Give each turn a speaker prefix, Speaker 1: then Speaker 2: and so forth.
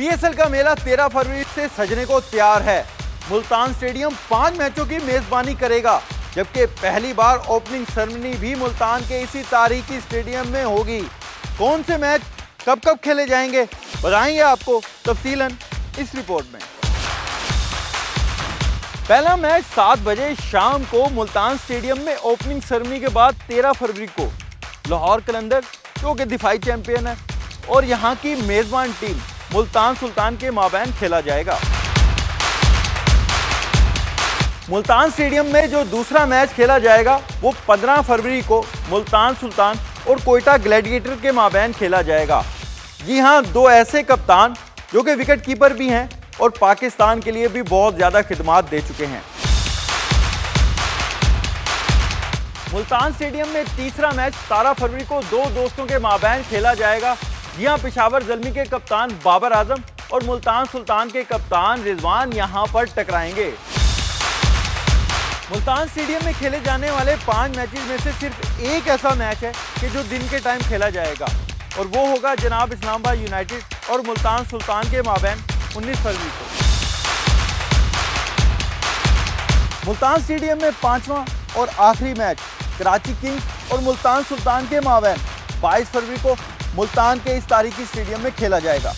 Speaker 1: PSL का मेला 13 फरवरी से सजने को तैयार है। मुल्तान स्टेडियम 5 मैचों की मेजबानी करेगा, जबकि पहली बार ओपनिंग सेरेमनी भी मुल्तान के इसी तारीखी स्टेडियम में होगी। कौन से मैच कब कब खेले जाएंगे बताएंगे आपको तफसीलन इस रिपोर्ट में। पहला मैच 7 बजे शाम को मुल्तान स्टेडियम में ओपनिंग सेरेमनी के बाद 13 फरवरी को लाहौर कलंदर, जो कि दिफाई चैंपियन है, और यहां की मेजबान टीम मुल्तान सुल्तान के माबैन खेला जाएगा। मुल्तान स्टेडियम में जो दूसरा मैच खेला जाएगा वो 15 फरवरी को मुल्तान सुल्तान और कोयटा ग्लैडिएटर के माबैन खेला जाएगा। जी हां, दो ऐसे कप्तान जो कि विकेट कीपर भी हैं और पाकिस्तान के लिए भी बहुत ज्यादा खिदमात दे चुके हैं। मुल्तान स्टेडियम में तीसरा मैच 17 फरवरी को दो दोस्तों के माबैन खेला जाएगा। जी हां, पेशावर ज़ल्मी के कप्तान बाबर आजम और मुल्तान सुल्तान के कप्तान रिजवान यहां पर टकराएंगे। मुल्तान स्टेडियम में खेले जाने वाले 5 मैचेस में से सिर्फ एक ऐसा मैच है कि जो दिन के टाइम खेला जाएगा, और वो होगा जनाब इस्लामाबाद यूनाइटेड और मुल्तान सुल्तान के माबैन 19 फरवरी को। मुल्तान स्टेडियम में 5वां और आखिरी मैच कराची किंग्स और मुल्तान सुल्तान के माबैन 22 फरवरी को मुल्तान के इस तारीखी स्टेडियम में खेला जाएगा।